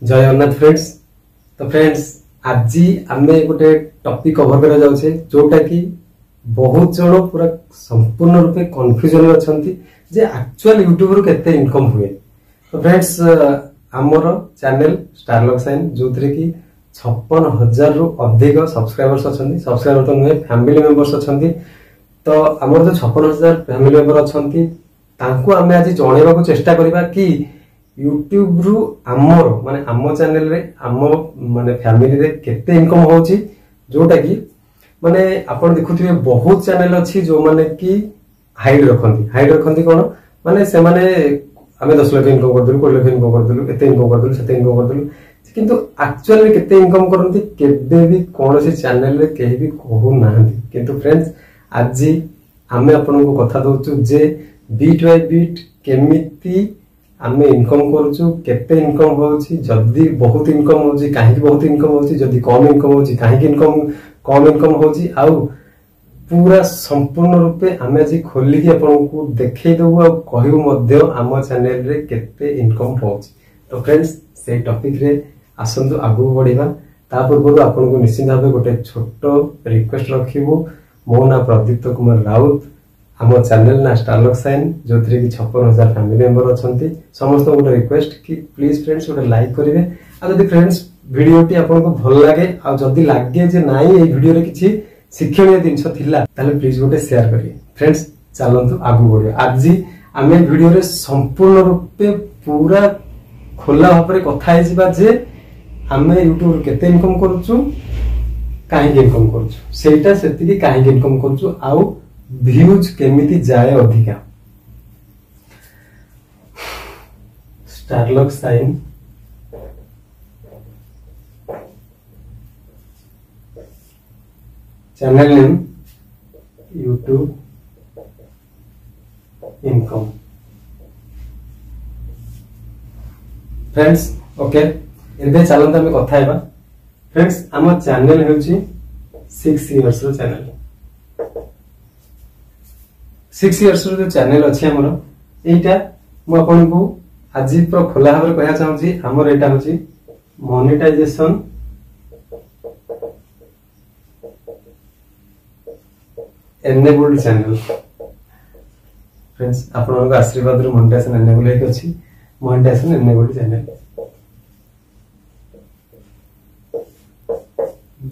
जय जगन्नाथ फ्रेंड्स। तो फ्रेंड्स आज आम गोटे टॉपिक कवर करा जाउछे जोटा कि बहुत जन पूरा संपूर्ण रूपे कन्फ्यूजन अच्छा जे एक्चुअल यूट्यूब रु केते इनकम हुए। तो फ्रेंड्स आमर चैनल स्टारलक साइन जो थरे कि 56,000 रु अधिक सब्सक्राइबर्स अछंती। सब्सक्राइबर तो नुहे फैमिली मेंबर्स अछंती। तो आमर जो 56,000 फैमिली मेंबर अछंती तांको आमे आज जणेबा को चेष्टा करबा कि यूट्यूब रु आमर माने आम चैनल रे आम माने फैमिली रे केते इनकम होची जोटा कि माने आपण देखुथिबे बहुत चैनल अछि जो माने कि हाइड रखंती कोन माने से माने आमे 10 लाख इनकम कर देलु 20 लाख इनकम कर देलु एते इनकम कर देलु सेते इनकम कर देलु किंतु एक्चुअल में केते इनकम करंती केबे भी कोनोसी चैनल रे केही भी कहू नाहंती। किंतु फ्रेंड्स आज आमे आपण को कथा दोचु जे बीट बाय बीट केमिति आमे इनकम करूछु केते इनकम होउची जदी बहुत इनकम होउची काहे बहुत इनकम होउची जदी कम इनकम होउची काहे इनकम कम इनकम होउची आउ पूरा संपूर्ण रूपे आमे आज खोली के आपन को देखै दबु आ कहिउ मध्य आम चैनल रे केते इनकम होउची। तो फ्रेंड्स से टॉपिक रे आसंतु आगु बढ़िबा ता पूर्व आपन को निश्चित भाबे गोटे छोटो रिक्वेस्ट रखिबो। मो ना प्रदीप्त कुमार राउत आम चैनल ना स्टारलक साइन जो थरे कि 56,000 फैमिली मेंबर अछंती समस्त गोटे रिक्वेस्ट कि प्लीज फ्रेंड्स गोटे लाइक करिवे आ जदी फ्रेंड्स वीडियो टी आपन को भल लागे आ जदी लागे जे नाही ए वीडियो रे किछि शिक्षणीय जिंस थिला ताले प्लीज गोटे शेयर करिए। फ्रेंड्स चलंतु आगु बढ़ियो। आज आमे वीडियो रे संपूर्ण रूपे पूरा खोला भाबरे कथा हे जिबा जे आमे यूट्यूब रे केते इनकम करूछु काहे इनकम करूछु सेटा सेति काहे इनकम करूछु आउ व्यूज केमिति जाए अधिका। स्टारलक साइन channel name YouTube income. Friends okay एबे चलंत हम कथा हेबा। फ्रेंड्स आम चैनल हेउची 6 इयर्स रो चैनल 6 इयर्स रो जो चैनल अछि हमर एटा मु आपन को आज प्र खोला भाबरे कहया चाहू छी हमर एटा होची मोनेटाइजेशन एनेबल्ड चैनल। फ्रेंड्स आपन को आशीर्वाद रो मोनेटाइजेशन एनेबल हेक अछि मोनेटाइजेशन एनेबल्ड चैनल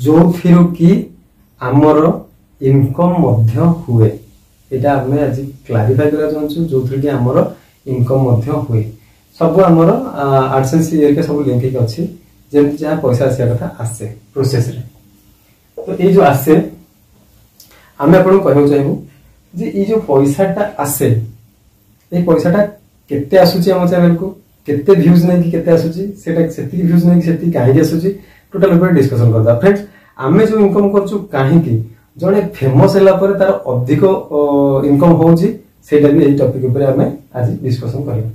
जो फिरो कि हमर इनकम मध्य हुए एटा हमें आज क्लारिफाई करा चाहछु जो थ्रू कि हमर इनकम मध्य हुए सब हमर एडसेंस ईयर के सब लिंक के अछि जेम जा पैसा आसे कथा आसे प्रोसेस रे। तो ए जो आसे हमें आपन कहउ चाहबो जे ई जो पैसाटा आसे ए पैसाटा केते आसुची हम चैनल को केते व्यूज नै कि केते आसुची सेटा सेति व्यूज नै कि सेति काहे आसुची टोटल ऊपर डिस्कशन करदा। फ्रेंड्स आमे जो इनकम करछु काहे कि जने फेमस होला पर तार अधिक इनकम होउची सेटा भी एई टॉपिक ऊपर हमें आज डिस्कशन करियो।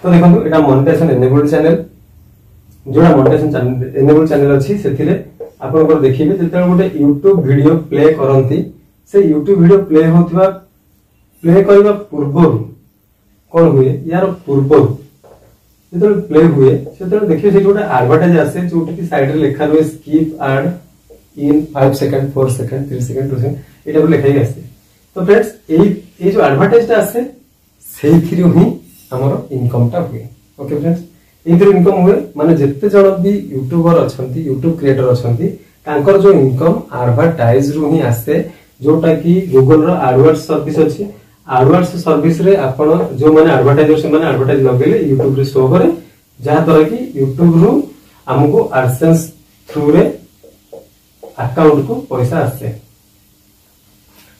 तो देखंतु एटा मोनेटाइजेशन एनेबल्ड चैनल जोडा मोनेटाइजेशन एनेबल्ड चैनल अछि सेथिरे आपन को देखिबे जेते गोटे YouTube वीडियो प्ले करंती से YouTube वीडियो प्ले होथिबा प्ले करबा पूर्व कोन हुए यार पूर्व जेते प्ले हुए सेते देखिबे से गोटे एडवर्टाइज आसे जोटी की साइड रे लिखा रहे स्किप एड इन 5 सेकंड 4 सेकंड 3 सेकंड 2 सेकंड एटा लिखा ही आसे। तो फ्रेंड्स ए जो एडवर्टाइज ता आसे सेही थ्रू ही हमर इनकम ता हुए। Okay friends A through income हुए माने जत्ते जण भी यूट्यूबर अछंती यूट्यूब क्रिएटर अछंती तांकर जो इनकम एडवर्टाइज रु ही आसे जोटा कि गूगल रो एडवर्ड्स सर्विस अछि। एडवर्ड्स सर्विस रे आपण जो माने एडवर्टाइजर से माने एडवर्टाइज लगेले यूट्यूब रे शो करे जहा तरह कि यूट्यूब रु हमको एडसेंस थ्रू रे अकाउंट को पैसा आसे।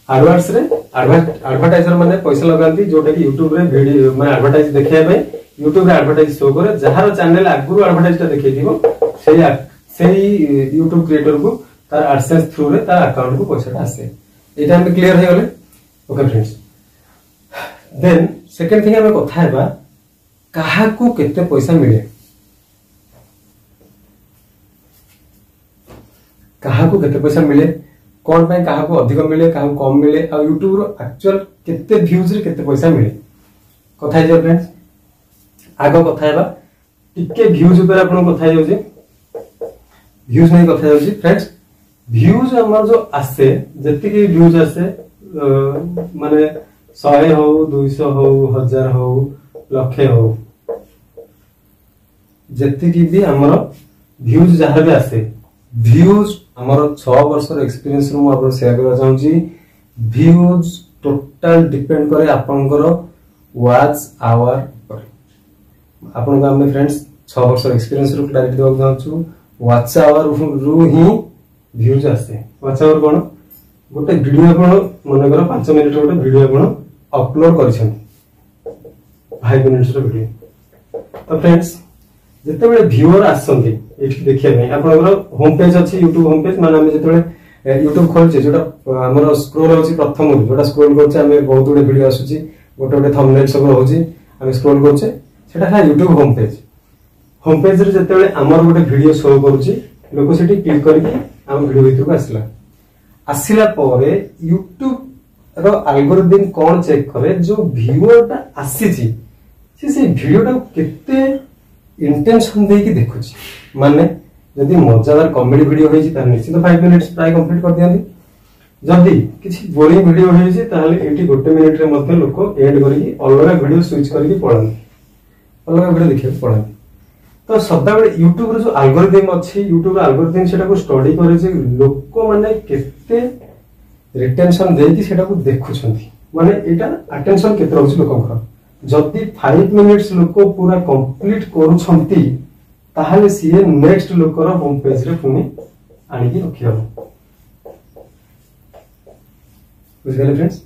एडवर्ड्स रे एडवर्टाइजर माने पैसा लगांती जोटा कि यूट्यूब रे वीडियो माने एडवर्टाइज देखिया पे यूट्यूब रे एडवर्टाइज शो करे जहार चैनल आगुरु एडवर्टाइज ता देखै दिबो सेही यूट्यूब क्रिएटर को तार एडसेंस थ्रू रे तार अकाउंट को पैसा आसे। एटा हम क्लियर हे गले। Okay friends then second thing हम कथा हेबा काहा को केते पैसा मिले काहा को केते पैसा मिले कोन पे काहा को अधिक मिले काहा को कम मिले आ YouTube रो एक्चुअल केते व्यूज रे केते पैसा मिले कथा हे फ्रेंड्स आगो कथा हेबा टिके व्यूज ऊपर आपण कथा होउची व्यूज नहीं कथा होउची फ्रेंड्स व्यूज हमर जो आसे जति के व्यूज आसे माने 100 हो 200 हो 1000 हो लक्षे हो जति की भी हमर व्यूज जहां भी आसे व्यूज हमर 6 वर्ष रो एक्सपीरियंस रो आपण शेयर करबा चाहू छी व्यूज टोटल डिपेंड करे आपनकर वॉच आवर पर आपन को हम फ्रेंड्स 6 वर्ष एक्सपीरियंस रो क्लैरिटी देबा चाहू वॉच आवर रू ही व्यूज आसे वॉच आवर कोन गोटे वीडियो आपण मन कर 5 मिनिट गोटे वीडियो आपण अपलोड करछन 5 मिनिट्स रो वीडियो तो फ्रेंड्स जते बेले व्यूअर आसंती एठी देखिया नै आपनकर होम पेज अछि YouTube होम पेज माने हम जते बेले YouTube खोलछे जोटा हमर स्क्रॉल होछि प्रथम जोटा स्क्रॉल करछे हम बहुत गुडे वीडियो आसुछि गोटे गोटे थंबनेल सब होछि हम स्क्रॉल करछे सेटा है YouTube होम पेज रे जते बेले हमर गोटे वीडियो शो करूछि लोक सेठी क्लिक करके हम वीडियो भीतर को आसिला परे YouTube रो एल्गोरिथम कोन चेक करे जो व्यूअर आसीछि से वीडियो टा केते इंटेंशन दे की देखुछि माने जदी मजादार कॉमेडी वीडियो होई छी त निश्चित 5 मिनिट्स प्राय कंप्लीट कर दियंती जदी किछि बोरिंग वीडियो होई छी ताले एटी गोटे मिनिट रे मध्ये लोक एड करी अलग वीडियो स्विच करके पळन अलग वीडियो देखि पळन तो सदा बेले YouTube रो जो एल्गोरिथम अछि YouTube रो एल्गोरिथम सेटा को स्टडी करे जे लोक माने केते रिटेंशन दे की सेटा को देखुछंती माने एटा अटेंशन केते रहउछि लोककर जदी 5 मिनिट्स लोक पूरा कंप्लीट करूछंती ताहाले सीए नेक्स्ट लोकर होम पेज रे पुनी आनी की रखियो बुझले फ्रेंड्स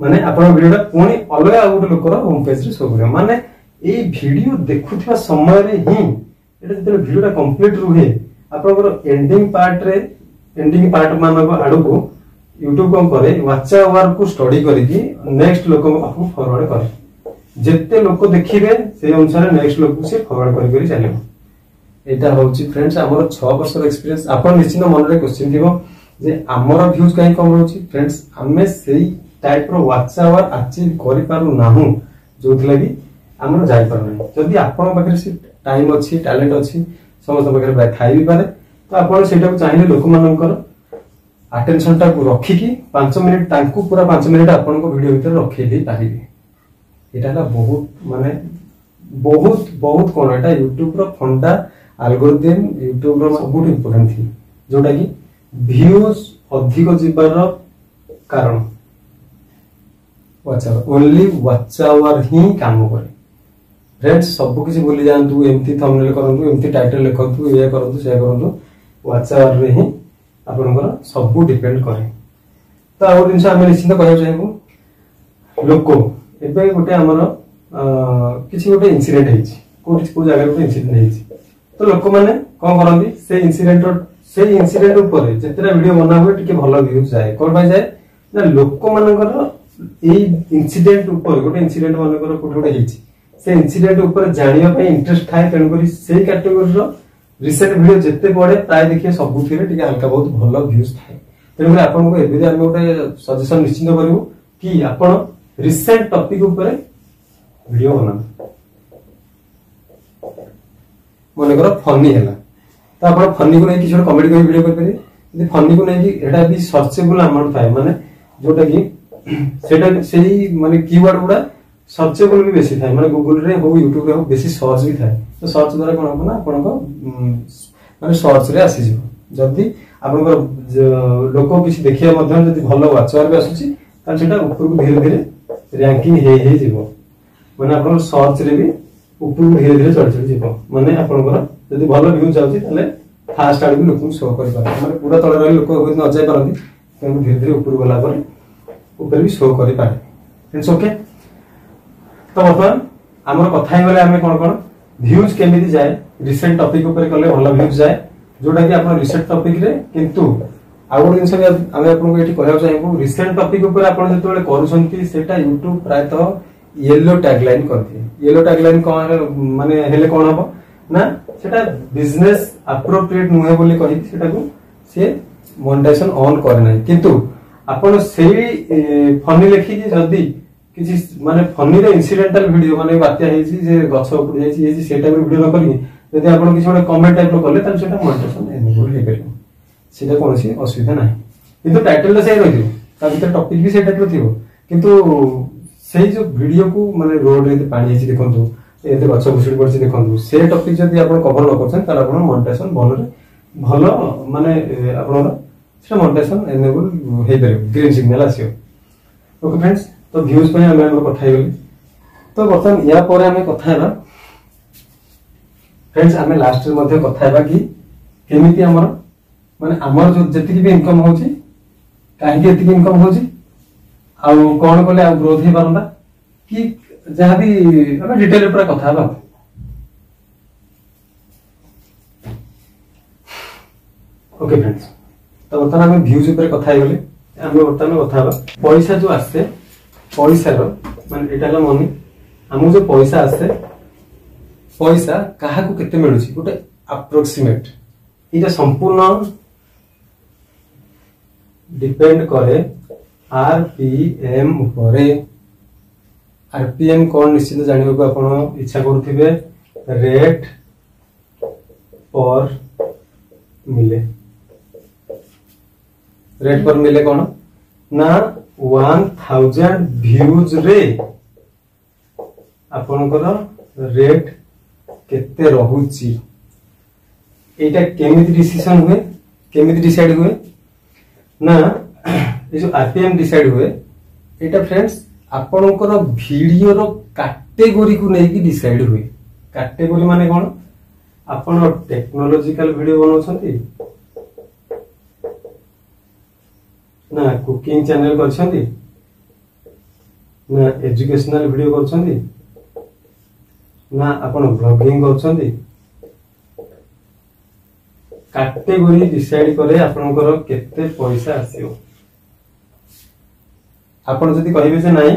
माने आपण वीडियोटा पुनी अलग आउट लोकर होम पेज रे शो करियो माने ए वीडियो देखुथिबा समय रे ही एटा जते वीडियोटा कंप्लीट रुहे आपनकर एंडिंग पार्ट मानको आडू को YouTube को करे वॉच आवर को स्टडी करिकि नेक्स्ट लोक को फॉरवर्ड करे जेते लोक देखिबे से अनुसार नेक्स्ट लोक से फॉरवर्ड करि करि चलिबो एटा होउची फ्रेंड्स हमर 6 वर्ष एक्सपीरियंस आपण निश्चित मन रे क्वेश्चन दिबो जे हमर व्यूज काई कम होउची फ्रेंड्स हमें सेही टाइप रो वॉच आवर अचीव करि पारु नाहु जोथि लागि हमर जाय पार नै जदी आपण पाखरे से टाइम अछि टैलेंट अछि समस्त पाखरे थाई भी पारे तो आपण सेटा को चाहिए लोक मानकर अटेंशन टा को रखी की 5 मिनिट तांकू पूरा 5 मिनिट आपण को वीडियो भीतर रखि दे पारिबे एटा बहुत माने बहुत कोन एटा YouTube रो फंडा एल्गोरिथम YouTube रो बहुत इंपोर्टेंट थी जोटा की व्यूज अधिक जिबार कारण watch hour only watch hour ही काम करे फ्रेंड्स सब किसी भूली जानतु एमती थंबनेल करंतु एमती टाइटल लिखंतु ये करंतु से करंतु वॉच आवर रे ही आपनकर सब डिपेंड करे तो और दिन से हम निश्चित कहय चाहबो लोको एबे गोटे हमर किछि गोटे इंसिडेंट हेछि को जगह गोटे इंसिडेंट हेछि तो लोक माने कोन करंती से इंसिडेंट ऊपर जेतरा वीडियो बना हुए टिके भलो व्यूज जाए कोन भाई जाए ना लोक मानकर ए इंसिडेंट ऊपर गोटे इंसिडेंट मानकर कोठोटे हेछि से इंसिडेंट ऊपर जानिया पे इंटरेस्ट थाए तेन करी सेही कैटेगरी रो रिसेंट वीडियो जेते पड़े प्राय देखिए सब थिरे टिके हल्का बहुत भलो व्यूज थाए तेन करी आपन को एबे हम गोटे सजेशन निश्चित करिवो कि आपन रिसेंट टॉपिक ऊपर वीडियो बना मन कर फनी हैला तो आपण फनी को नै किछो कॉमेडी को वीडियो कर पारे यदि फनी को नै कि एटा भी सर्चेबल अमाउंट थाए माने जोटा कि सेटा सेही माने कीवर्ड गुडा सर्चेबल भी बेसी थाए माने गूगल रे हो YouTube रे हो बेसी सर्च भी थाए तो सर्च द्वारा कोन होना आपण को माने सर्च रे आसी जिवो जदी आपण को लोक किछि देखिया मध्यम जदी भलो वाचर भी आसुची त सेटा ऊपर को धीरे धीरे रैंकिंग हे जिवो माने आपण सर्च रे भी ऊपर धीरे धीरे चढ़ जिवो माने आपण को जदी भलो व्यूज जाउची तले फास्ट आड भी लोक शो करि पारे माने पूरा तळे रे लोक होत न जाय पारंती तेन धीरे धीरे ऊपर गला पर ऊपर भी शो करि पारे फ्रेंड्स ओके तो बर्तमान हमर कथा गले हमें कोन व्यूज केमिति जाए रिसेंट टॉपिक ऊपर कले भलो व्यूज जाए जोटा कि आपण रिसेंट टॉपिक रे किंतु आउट दिन से हमें आपन को एठी कहया चाहिबो रिसेंट टॉपिक ऊपर आपण जते बेले करूछंती सेटा YouTube प्रायतः येलो टैगलाइन करथि येलो टैगलाइन कोन माने हेले कोन हबो ना सेटा बिजनेस एप्रोप्रिएट नुहे बोली कहि सेटा को से मोनेटाइजेशन ऑन करे नै किंतु आपण सेही फनी लेखि कि जदी किसी माने फनी रे इनसिडेंटल वीडियो माने बात्या हेची जे गछ उपुड़ जायछि हेची से टाइप वीडियो न करी यदि आपण किसी गोटे कमेंट टाइप कले ताले सेटा मोनेटाइजेशन एनेबल हे करियो सेटा कोनोसी असुविधा नाही किंतु टाइटल ले सही रहियो ता भीतर टॉपिक भी से टाइप रो थिबो किंतु सेही जो वीडियो को माने रोड रे पानी हेची देखंतु एते गछ बुसुडी पड़छि देखंतु से टॉपिक जदि आपण कवर न करछन ताले आपण मोनेटाइजेशन भलो माने आपण सेटा मोनेटाइजेशन एनेबल हे करियो ग्रीन सिग्नल आसियो ओके फ्रेंड्स तो व्यूज पे हमें कथा गली तो बर्तमान या पर हमें कथा हेबा फ्रेंड्स हमें लास्ट मध्ये कथा हेबा कि केमिति हमर माने हमर जो जति भी इनकम होची काहे के एति इनकम होची आ कोन कोले आ ग्रोथ हे परंदा कि जहां भी हमें डिटेल पूरा कथा हेबा ओके फ्रेंड्स तो बर्तमान हमें व्यूज ऊपर कथा हे गले हमें बर्तमान कथा हेबा पैसा जो आसे पैसा रो माने एटा मनी हमु जो पैसा आसे पैसा काहा को केते मिलुची गोटे अप्रोक्सीमेट इटा संपूर्ण डिपेंड करे आरपीएम उपरे आरपीएम कोन निश्चित जानिबा को आपण इच्छा करूथिबे रेट पर मिले रेट पर मिले कोन ना 1000 व्यूज रे आपनकर रेट केते रहुची एटा केमिति डिसीजन हुए केमिति डिसाइड हुए ना ये जो आरपीएम डिसाइड हुए एटा फ्रेंड्स आपनकर वीडियो रो कैटेगरी को नै कि डिसाइड हुए कैटेगरी माने कोन आपण टेक्नोलॉजिकल वीडियो बनाउछंती ना कुकिंग चैनल करछंती ना एजुकेशनल वीडियो करछंती ना आपण ब्लॉगिंग करछंती कैटेगरी डिसाइड करे आपनकर केते पैसा आसीओ आपण जति कहिबे जे नाही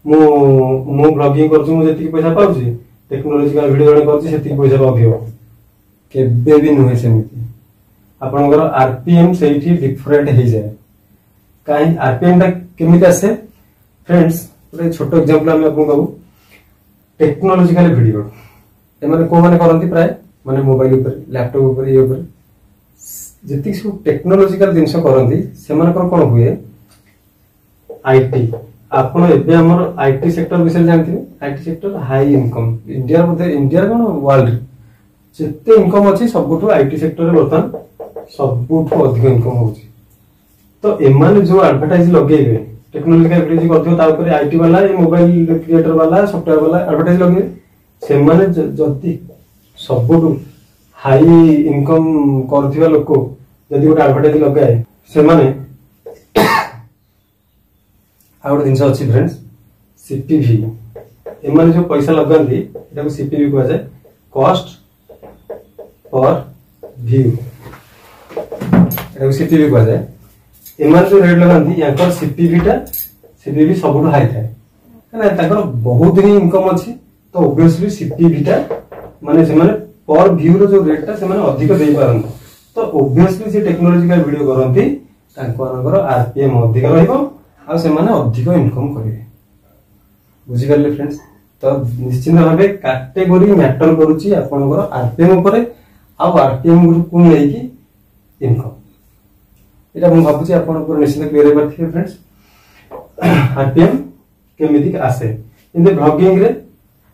मु ब्लॉगिंग करछु मु जति पैसा पाउची टेक्नोलॉजिकल वीडियो बने करछि सेति पैसा पाबियो केबे भी नुहे सेमिति आपनकर आरपीएम सेठी डिफरेंट हे जाय काहे आरपीएम ता केमिति आसे फ्रेंड्स एक छोटो एग्जांपल हम आपको कहू टेक्नोलॉजिकल वीडियो ए माने को माने करंती प्राय माने मोबाइल ऊपर लैपटॉप ऊपर ये ऊपर जति सब टेक्नोलॉजिकल जिंस करंती से माने कोन हुए आईटी आपण एबे हमर आईटी सेक्टर विषय जानथि IT sector high income India मध्ये इंडिया कोन वर्ल्ड जते इनकम अछि सबुठो आईटी सेक्टर रे बर्तन सबुठो अधिक इनकम होछि तो एमाने जो एडवर्टाइज लगेबे टेक्नोलॉजिकल वीडियो करथियो ता ऊपर आईटी वाला ए मोबाइल क्रिएटर वाला सॉफ्टवेयर वाला एडवर्टाइज लगे से माने जति सबुठो हाई इनकम करथिवा लोक जदि गोटे एडवर्टाइज लगाए से माने आउट जिंस अछि फ्रेंड्स सीपीवी एमाने जो पैसा लगांती एटा को सीपीवी कहै जाय कॉस्ट पर व्यू एटा को सीपीवी कहै जाय एमाने जो रेट लगांती याकर सीपीवी सबुठ हाई थाए कना ताकर बहुत ही इनकम अछि तो ऑब्वियसली सीपीवी टा माने से माने पर व्यू रो जो रेट ता से माने अधिक देई पारन तो ऑब्वियसली से टेक्नोलॉजिकल वीडियो करंती तांकर आरपीएम अधिक रहइबो आ से माने अधिक इनकम करिवे बुझि गले फ्रेंड्स तो निश्चित भाबे कैटेगरी मैटर करूची आपनकर आरपीएम ऊपर आ आरपीएम ग्रुप को नै कि इनकम एटा हम भाबुची आपन ऊपर निश्चित क्लियर हे परथिबे फ्रेंड्स आरपीएम केमिति आसे इन द ब्लॉगिंग रे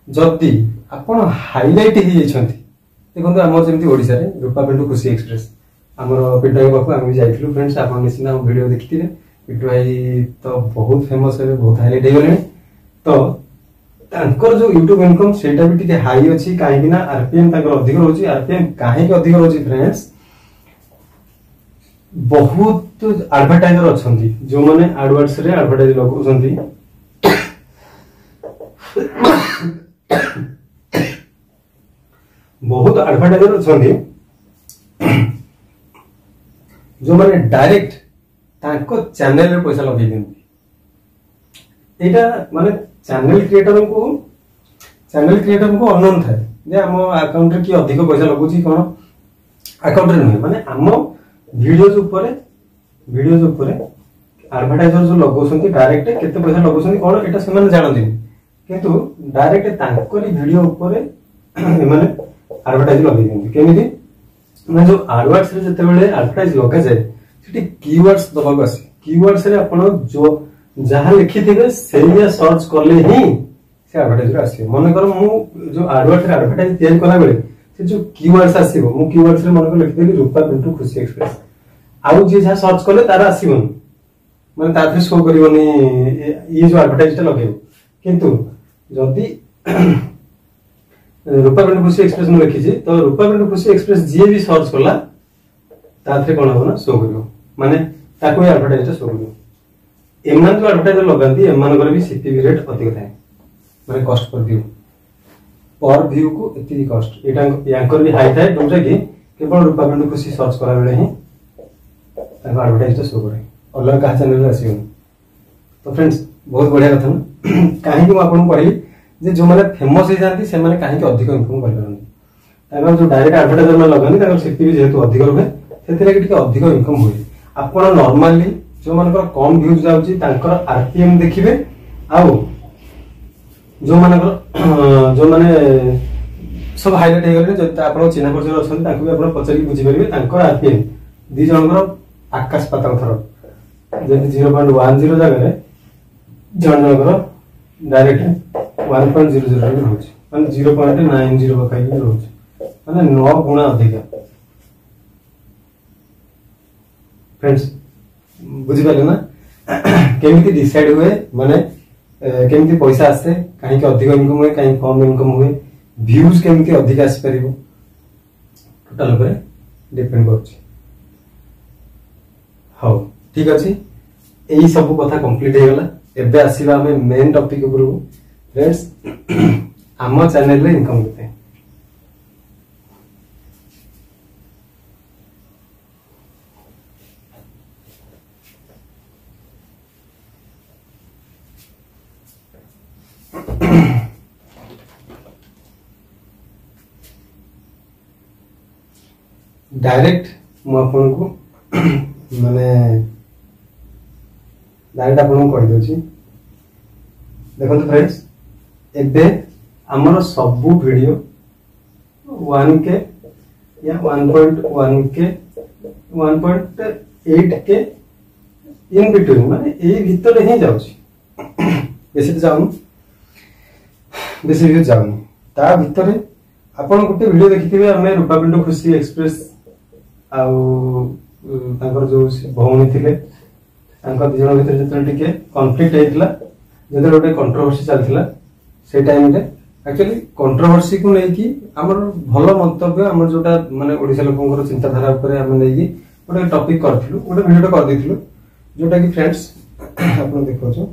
जदी आपन हाइलाइट ही छथि देखंतु हमर जेमति ओडिसा रे रूपा पेंटू खुशी एक्सप्रेस हमर पिटाई बापू हम जाइथिलु फ्रेंड्स आपन निश्चित हम वीडियो देखिथिले पिटू भाई तो बहुत फेमस है बहुत हाईलाइट हे गले तो तांकर जो YouTube इनकम सेटा भी टिके हाई अछि काहे कि ना आरपीएम तांकर अधिक रहउची आरपीएम काहे के अधिक रहउची फ्रेंड्स बहुत एडवर्टाइजर अछंती जो माने एडवर्ड्स रे एडवर्टाइज लगउछंती बहुत एडवर्टाइजर अछंती जो माने डायरेक्ट तांको चैनल रे पैसा लगे दिंती एटा माने चैनल क्रिएटर को अननोन थाए जे हम अकाउंट रे की अधिक पैसा लगुची कोन अकाउंट रे नहीं माने हम वीडियोज ऊपर एडवर्टाइजर जो लगौछन्ती डायरेक्ट केते पैसा लगौछन्ती कोन एटा से माने जानନ୍ତି किंतु डायरेक्ट तांकरी वीडियो ऊपर माने एडवर्टाइज लगै दियନ୍ତି केमिति माने जो एडवर्ड्स रे जते बेले एडवर्टाइज लगा जाय सेठी कीवर्ड्स दबाक आसे कीवर्ड्स रे आपण जो जहां लिखिथिबे सेइया सर्च करले ही से एडवर्टाइज रे आसी मन कर मु जो एडवर्ड्स रे एडवर्टाइज तैयार कला बेले से जो कीवर्ड्स आसीबो मु कीवर्ड्स रे मन कर लिखिदेली रूपा पिंटू खुशी एक्सप्रेस आउ जे जहां सर्च करले तारा आसीबोनी माने ताथे शो करिवनी ये जो एडवर्टाइज टा लगेबो किंतु जदी रूपा पिंटू खुशी एक्सप्रेस में लिखी तो रूपा पिंटू खुशी एक्सप्रेस जी भी सर्च कला ताथे कोन हो ना शो करिवो माने ताको एडवर्टाइज शो करिवो एमान जो एडवर्टाइजर लगांती एमान कर भी सीपीवी रेट अधिक थाए माने कॉस्ट पर व्यू को एति कॉस्ट एटा यांकर भी हाई थाए जोटा कि केवल रूपा पिंटू खुशी सर्च करा बेले ही ताको एडवर्टाइज शो करे अलग का चैनल रे आसीबो तो फ्रेंड्स बहुत बढ़िया कथा ना काहे कि आपन कहली जे जो माने फेमस हो जाती से माने काहे कि अधिक इनकम कर पारन ताको जो डायरेक्ट एडवर्टाइजर में लगानी ताको सीपीवी जेहेतु अधिक रहे सेतिरे कि अधिक इनकम होई आपन नॉर्मली जो मानकर कम व्यूज जाउची तांकर आरपीएम देखिबे आउ जो मानकर जो माने सब हाईलाइट हे गले जत आपन चिन्हा परिचय अछन ताकू भी आपन पचरी बुझी परिबे तांकर आरपीएम दी जनकर आकाश पाताल थर जेति 0.10 जगह रे जनकर डायरेक्ट 1.00 रे रहउची माने 0.90 बकाई भी रहउची माने 9 गुना अधिक फ्रेंड्स बुझी पाले ना केमिति डिसाइड हुए माने केमिति पैसा आसे काहे के अधिक इनकम हुए काहे कम इनकम हुए व्यूज केमिति अधिक आसी परिबो टोटल ऊपर डिपेंड करछि हाउ ठीक अछि एई सब कथा कंप्लीट हे गला एबे आसीबा हमें मेन टॉपिक ऊपर फ्रेंड्स आम चैनल रे इनकम केते डायरेक्ट मु आपन को माने डायरेक्ट आपन को कहि दोची देखो फ्रेंड्स एबे हमर सब वीडियो 1K या 1.1K 1.8K इन बिटवीन माने ए भीतर ही जाउची बेसी जाउनु बेसी भी जाउनु ता भीतर आपन गोटे वीडियो देखिथिबे हमें रूपा पिंटू खुशी एक्सप्रेस आउ तांकर जो भौणी थिले तांकर दिजन भीतर जतन टिके कॉन्फ्लिक्ट हेतिला जते गोटे कंट्रोवर्सी चलथिला से टाइम रे एक्चुअली कंट्रोवर्सी को नै कि हमर भलो मंतव्य हमर जोटा माने ओडिसा लोकंकर चिंताधारा ऊपर हम नै कि गोटे टॉपिक करथिलु गोटे वीडियो कर दिथिलु जोटा कि फ्रेंड्स आपन देखो छो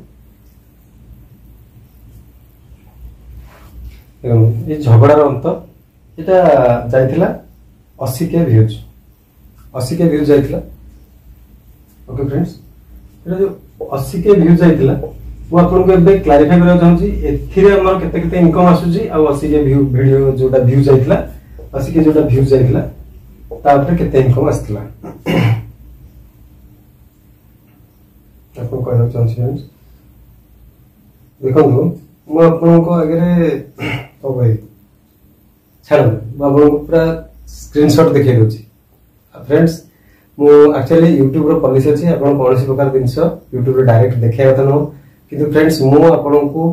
ये झगड़ार अंत एटा जाइथिला 80K व्यूज 80K व्यूज जाइथिला ओके फ्रेंड्स एटा जो 80K व्यूज जाइथिला वो आपन को एबे क्लैरिफाई करा चाहूची एथिरे हमर केते केते इनकम आसुची आ 80K व्यू वीडियो जोटा व्यूज जाइथिला 80K जोटा व्यूज जाइथिला तापर केते इनकम आस्थिला आपन कहना चाहूची फ्रेंड्स देखो मु आपन को आगे तो भाई छाड़ आपन को पूरा स्क्रीनशॉट देखै दोची फ्रेंड्स मु एक्चुअली YouTube रो पॉलिसी अछि आपन कोनसी प्रकार दिनस YouTube रो डायरेक्ट देखै होता न किंतु फ्रेंड्स मु आपन को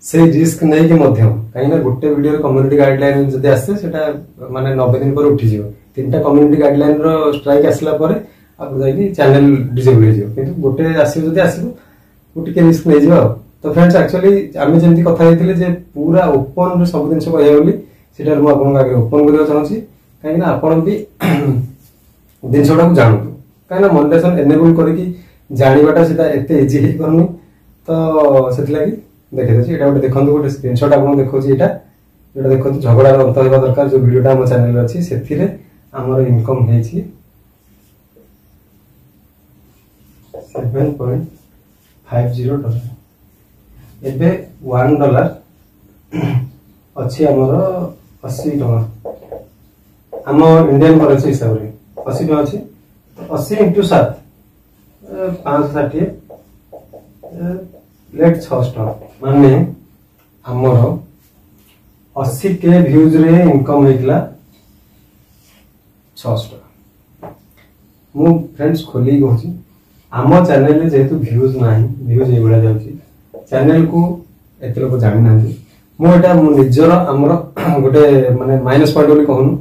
से रिस्क नै के मध्य काई ना गुटे वीडियो कम्युनिटी गाइडलाइन जदि आसे सेटा माने 90 दिन पर उठी जिवो तीनटा कम्युनिटी गाइडलाइन रो स्ट्राइक आसला पर आप जाई कि चैनल डिसेबल हो जिवो किंतु गुटे आसी जदि आसीबो गुटे के रिस्क नै जिवो तो फ्रेंड्स एक्चुअली आमे जेंति कथा हेतिले जे पूरा ओपन रे सब दिन कहै बोली सेटा मु आपन आगे ओपन करियो चाहछि काई ना आपन भी दिन छोटा को जानू काई ना मोनेटाइजेशन एनेबल करी जानिबाटा सेटा एते इजी हे करनी तो सेति लागि देखै दछि एटा गोटे देखंतु गोटे स्क्रीनशॉट आपन देखौछि एटा जेटा देखंतु झगड़ा अंत हेबा दरकार जो वीडियोटा हम चैनल रे अछि सेथिरे हमर इनकम हेछि $7.50 एबे $1 अछि हमर 80 टका हम इंडियन करेंसी हिसाब रे 80 टका अछि 80 * 7 560 लेट 600 माने हमर 80K व्यूज रे इनकम हेकला 600 मु फ्रेंड्स खोली कहूची आम चैनल रे जेतु व्यूज नाही व्यूज ए बडा जाउची चैनल को एते लोक जानि नांदी मु एटा मु निजर हमर गोटे माने माइनस पॉइंट बोली कहनु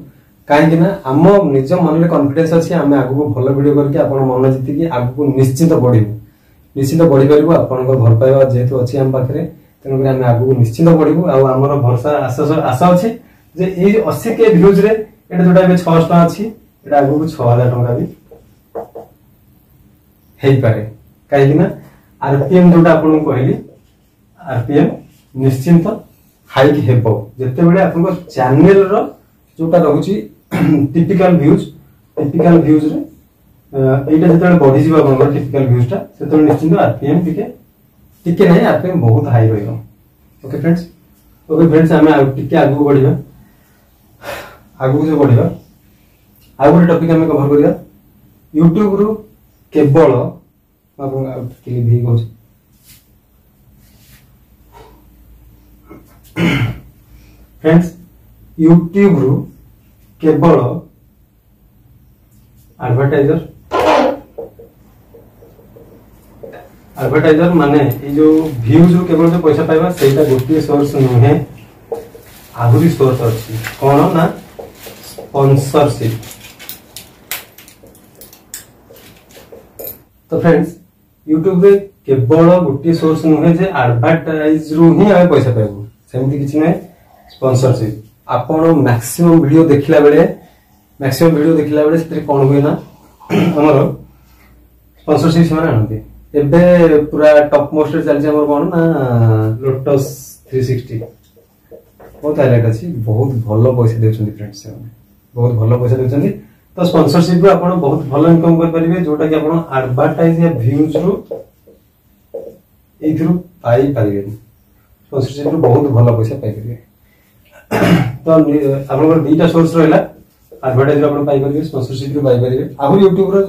काहे कि ना हम निज मन रे कॉन्फिडेंस अछि हम आगु को भलो वीडियो करके आपण मन जिति कि आगु को निश्चित बढ़ी परिबो आपण को भल पाइबा जेतु अछि हम पाखरे तेनु करे हम आगु को निश्चित बढ़िबो आ हमर भरोसा आशा अछि जे ए 80K व्यूज रे एटा जोटा बे 600 टका अछि एटा आगु को 6000 टका भी हेई पारे काहे कि ना आरपीएम जोटा आपण को कहली आरपीएम निश्चित हाइक हेबो जते बेले आपण को चैनल रो जोटा रहउची टिपिकल व्यूज रे एटा जते बढ़ी जीवा अपन टिपिकल व्यूज ता सेते निश्चित आरपीएम टिके नहीं आरपीएम बहुत हाई रहइबो ओके फ्रेंड्स हमें टिके आगु बढ़िबा आगु से बढ़िबा आगु टॉपिक हमें कवर करिया YouTube रु केवल अपन टिके भी कहू फ्रेंड्स YouTube रु केवल एडवर्टाइजर माने ये जो व्यूज रु केवल जो पैसा पाइबा सेटा गोटे सोर्स नुहे आहुरी सोर्स अछि कोन ना स्पॉन्सरशिप तो फ्रेंड्स YouTube रे केवल गोटे सोर्स नुहे जे एडवर्टाइज रु ही आ पैसा पाइबो सेमति किछि नै स्पॉन्सरशिप आपण मैक्सिमम वीडियो देखिला बेले सेतरे कोन होय ना हमर स्पॉन्सरशिप से माने आनते एबे पूरा टॉप मोस्ट रे चल हमर कोन ना लोटस 360 बहुत हाईलाइट अछि बहुत भलो पैसा देउछन्ती फ्रेंड्स बहुत भलो पैसा देउछन्ती तो स्पॉन्सरशिप रो आपण बहुत भलो इनकम कर परिबे जोटा कि आपण एडवर्टाइज या व्यूज रो एथरो पाई परिबे स्पॉन्सरशिप रो बहुत भलो पैसा पाई परिबे तो आपण दुईटा सोर्स रहला एडवर्टाइज आपण पाई परिबे स्पॉन्सरशिप रो पाई परिबे आहु YouTube रो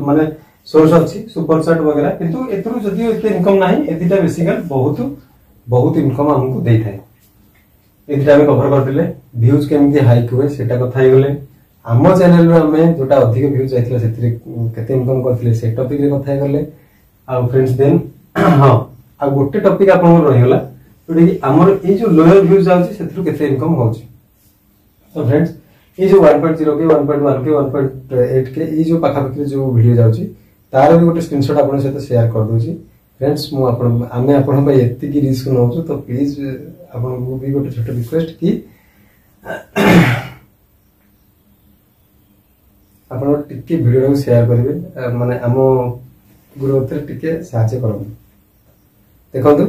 माने सोर्स अछि सुपर चैट वगैरह किंतु एथरो जदी एते इनकम नाही एदिटा बेसिकल बहुत इनकम हमको देई थाए एदिटा हम कवर करथिले व्यूज केमति हाइक हुए सेटा कथा ही गले हम चैनल रो हमें जोटा अधिक व्यूज आइथिला सेतिरे केते इनकम करथिले से टॉपिक रे कथा गले आ फ्रेंड्स देन हां आ गोटे टॉपिक आपन रहि गला जोटा कि हमर ए जो लोअर व्यूज आउची सेतिरो केते इनकम होउची तो फ्रेंड्स ये जो 1.0 के 1.1 के 1.8 के ये जो पाखापाखि जो वीडियो जाउची तार भी गोटे स्क्रीनशॉट आपन सहित शेयर कर दोची फ्रेंड्स मु आपन आमे आपन भाई एत्ति की रिस्क नउछु तो प्लीज आपन को भी गोटे छोटे रिक्वेस्ट की आपन टिके वीडियो को शेयर करिवे माने हमो ग्रोथ रे टिके सहायता करबो देखंतु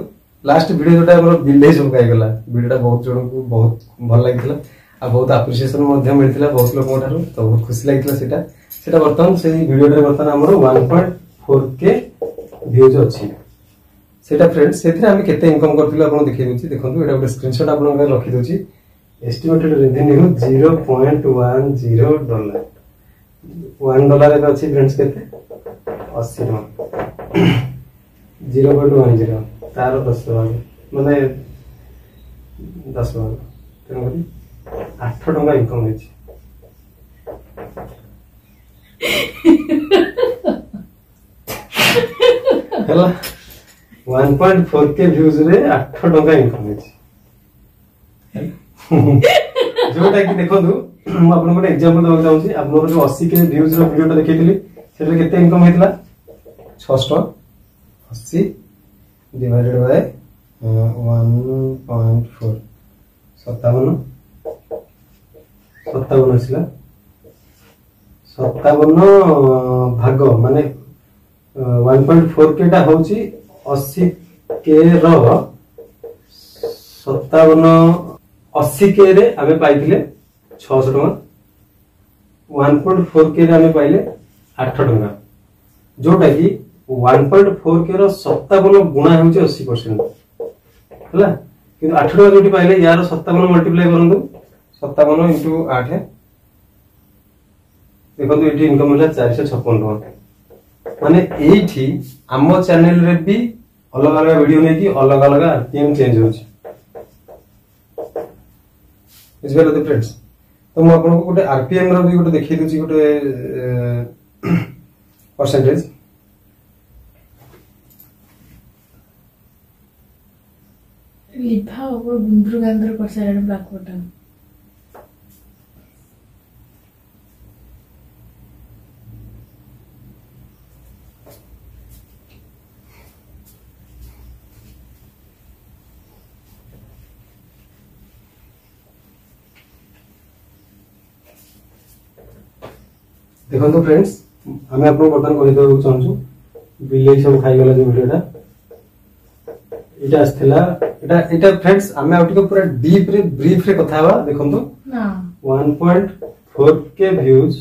लास्ट वीडियो जोटा हमर बिल्ले सब गाय गला वीडियोटा बहुत जण को बहुत भल लागितला आ बहुत एप्रिसिएशन मध्ये मिलथिला बहुत लोक मोठारो तो बहुत खुशी लागितला सेटा वर्तमान से वीडियो रे वर्तमान हमर 1.4K व्यूज अछि सेटा फ्रेंड्स सेथरे हम केते इनकम करथिला आपण देखै दोछि देखंतु एटा गोटे स्क्रीनशॉट आपण के रखि दोछि एस्टिमेटेड रेवेन्यू $0.10 $1 रे अछि फ्रेंड्स केते 80 टका 0.10 तार 10 माने 10 तेनु करी 8 टका इनकम होछि हला 1.4K व्यूज रे 8 टका इनकम होछि जोटा कि देखंतु हम आपन को एग्जांपल दवा चाहूछी आपन जो 80K व्यूज रो वीडियो देखैतिली सेले केते इनकम हेतला 600 80 डिवाइडेड बाय 1.4 57 ଆସିଲା 57 भाग माने 1.4K टा होची 80K रो 57 80K रे आमे पाइथिले 600 टका 1.4K रे आमे पाइले 8 टका जोटा कि 1.4K रो 57 गुणा होची 80% हला किंतु 8 टका जोटी पाइले यार 57 मल्टीप्लाई करंदु 57 * 8 देखो तो इनकम होला 456 टका माने एठी आम चैनल रे भी अलग अलग वीडियो नहीं कि अलग अलग आरपीएम चेंज होची बुझिबे फ्रेंड्स। तो मैं आपको गोटे आरपीएम रो भी गोटे देखि दूची गोटे परसेंटेज लिभा और गुंद्रु गांद्र कर सारे ब्लैक बटन देखो फ्रेंड्स आम आपको बर्तमान कहीदेक चाहूँ बिल्ली सब खाईगला जो वीडियोटा इटा आसथिला इटा फ्रेंड्स आमे आउटिको पूरा डीप रे ब्रीफ रे कथा हवा देखंतु 1.4k व्यूज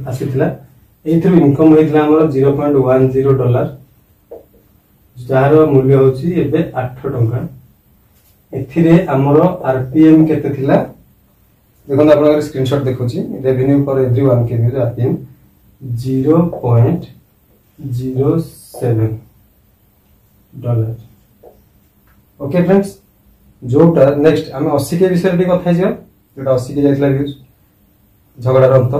आसीथिला एथरो इनकम होइथिला हमर $0.10 जार मूल्य होची एबे 8 टंका एथिरे हमर आरपीएम केते थिला देखो आप स्क्रीनशॉट देखो रेवेन्यू फॉर एवरीवन के views RPM 0.07 dollar. Okay friends जोटा नेक्स्ट आम 80 के विषय भी कथा जो 80 के जाइला व्यूज झगड़ार अंत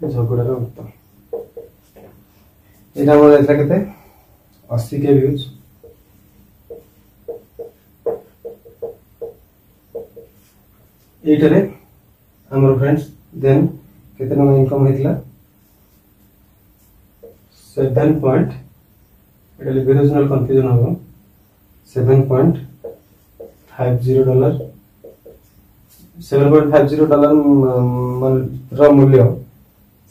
झगड़ार अंत एटा मोर जाइला केते 80 के व्यूज एटरे हमर फ्रेंड्स देन केते न इनकम हेतला 7 पॉइंट एटा लिबरेशनल कंफ्यूजन हो $7.50 $7.50 रा मूल्य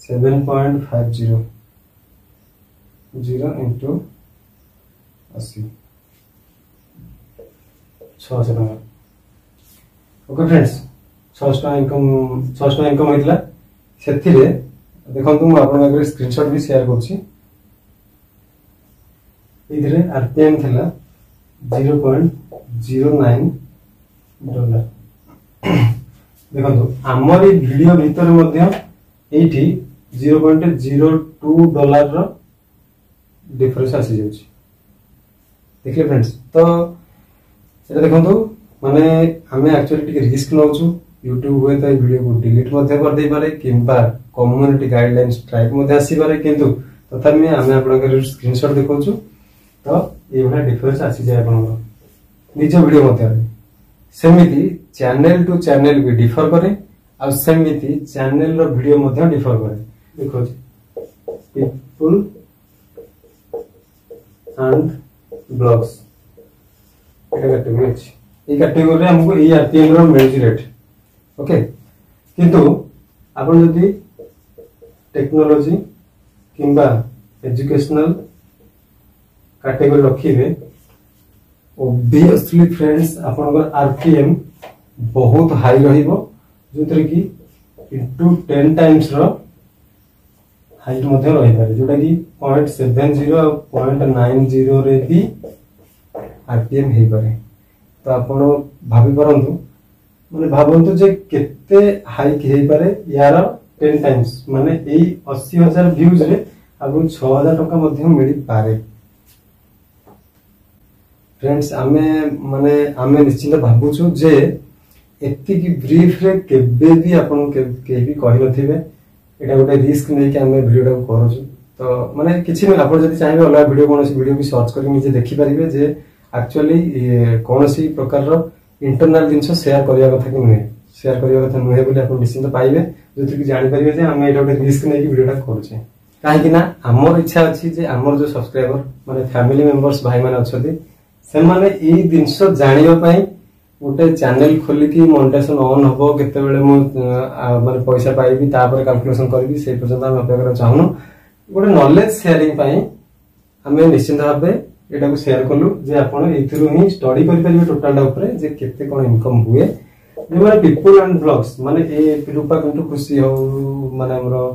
7.50 0 into 80 600 टका। ओके फ्रेंड्स 600 इनकम होइतला सेथिरे देखंतु म आपन आगे स्क्रीनशॉट भी शेयर करछि इधरे आरपीएम थिला $0.09 देखंतु हमर ई वीडियो भीतर मध्ये एठी $0.02 रो डिफरेंस आसी जाउछि देखले फ्रेंड्स। तो एटा देखंतु माने हमें एक्चुअली टिके रिस्क नउछु YouTube हुए तो वीडियो को डिलीट मध्ये कर दे पारे किंबा कम्युनिटी गाइडलाइन स्ट्राइक मध्ये आसी पारे किंतु तथापि हमें आपन स्क्रीनशॉट देखौछु तो ये भला डिफरेंस आसी जाय आपन निज वीडियो मध्ये सेमिति चैनल टू चैनल भी डिफर करे आ सेमिति चैनल रो वीडियो मध्ये डिफर करे देखो पीपल एंड ब्लॉग्स एटा कैटेगरी अछि ए कैटेगरी रे हमको ए आरपीएम रो मिलछि रेट ओके किंतु आपण जदी टेक्नोलॉजी किंबा एजुकेशनल कैटेगरी रखिबे ऑब्वियसली फ्रेंड्स आपनकर आरपीएम बहुत हाई रहिबो जोतरे की इनटू 10 टाइम्स रो हाइट मध्ये रहि पारे जोटा की 0.70 और 0.90 रे भी आरपीएम हे पारे। तो आपण भाबी परंतु माने भाबंतु जे केते हाइक हे पारे यार 10 टाइम्स माने एई 80,000 व्यूज रे आपन 6,000 टका मध्ये मिली पारे। फ्रेंड्स आमे निश्चित भाबुछु जे एति की ब्रीफ रे केबे भी आपन के भी कहि नथिबे एटा गोटे रिस्क नै कि आमे वीडियो को करूछु। तो माने किछि नै आपन जदि चाहेबे अलग वीडियो कोनोसी वीडियो भी सर्च करि निजे देखि परिबे जे एक्चुअली कोनोसी प्रकार रो इंटरनल जिंस शेयर करिया कथा कि नै शेयर करिया कथा नहे बोली आपन निश्चित पाइबे जोथि कि जानि परिबे जे आमे एटा गोटे रिस्क नै कि वीडियोटा करूछे काहे कि ना हमर इच्छा अछि जे हमर जो सब्सक्राइबर माने फैमिली मेंबर्स भाई माने अछथि से माने एई जिंस जानिबा पई गोटे चैनल खोली कि मोनेटाइजेशन ऑन हबो केते बेले मो माने पैसा पाइबी तापर कैलकुलेशन करबी से पर्यंत हम अपेक्षा चाहनु गोटे नॉलेज शेयरिंग पई हमें निश्चित भाबे एटा को शेयर कलु जे आपण एथिरु ही स्टडी करि परिबे टोटल ऊपर जे केते कोन इनकम हुए जे माने पीपल एंड ब्लॉग्स माने ए रूपा कंटू खुशी हो माने हमरो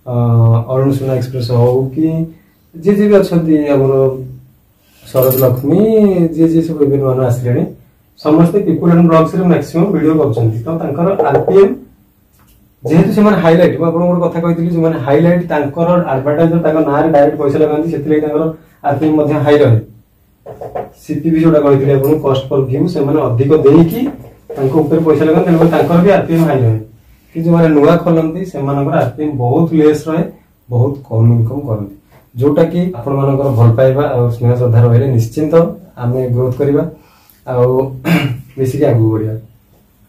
अरुण सुना एक्सप्रेस हो कि जे भी अछंती हमरो शरद लक्ष्मी जे सब इवेंट मान आसलेनी समस्त पिपुल एंड ब्लॉग्स रे मैक्सिमम वीडियो करछंती तो तांकर आरपीएम जेहेतु से माने हाइलाइट मैं आपन कथा कहितली जे माने हाइलाइट तांकर एडवर्टाइजर तांकर नारे डायरेक्ट पैसा लगांती सेतिले तांकर आरपीएम मध्ये हाई रहे सीपीवी जोडा कहितली आपन कॉस्ट पर व्यू से माने अधिक देईकी तांको ऊपर पैसा लगांती तांकर तांकर भी आरपीएम हाई रहे कि जो माने नुवा खोलंती से मानकर आरपीएम बहुत लेस रहे बहुत कम इनकम करंती जोटा कि आपण मानकर भल पाइबा और स्नेह श्रद्धा रहिले निश्चिंत आमे ग्रोथ करिबा आ बेसी के आगु बढ़िया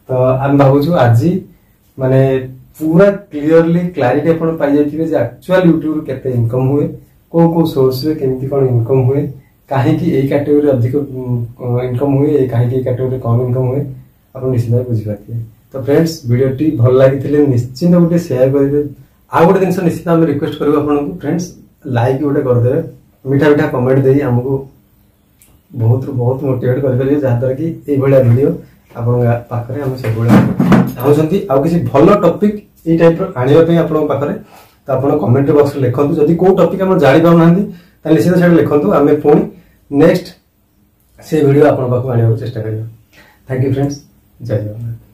तो आम भावुछु आज माने पूरा क्लियरली क्लैरिटी अपन पाई जाइथिबे जे एक्चुअल यूट्यूब केते इनकम हुए को सोर्स रे केमती कोन इनकम हुए काहे कि एई कैटेगरी अधिक इनकम हुए काहे कि एई कैटेगरी कम इनकम हुए अपन निश्चित भाव बुझि पाथिबे तो फ्रेंड्स वीडियो टी भल लागिथिले निश्चित गोटे शेयर करिवे आ गोटे दिन निश्चित हम रिक्वेस्ट करबो आपन को फ्रेंड्स लाइक गोटे कर देबे मीठा मीठा कमेंट देई हमको बहुत मोटिवेट कर देबे जहा द्वारा कि एई बडा वीडियो आपन पाखरे हम सब बडा चाहूँगी आउ किसी भल टॉपिक ये टाइप आने पाखे तो आप कमेंट बॉक्स में लिखूँ जदि कौ टॉपिक आप जानी पाना निश्चित से लिखूँ आम पुणी नेक्स्ट से वीडियो आप आने चेष्टा करें थैंक यू फ्रेंड्स जय जगन्नाथ।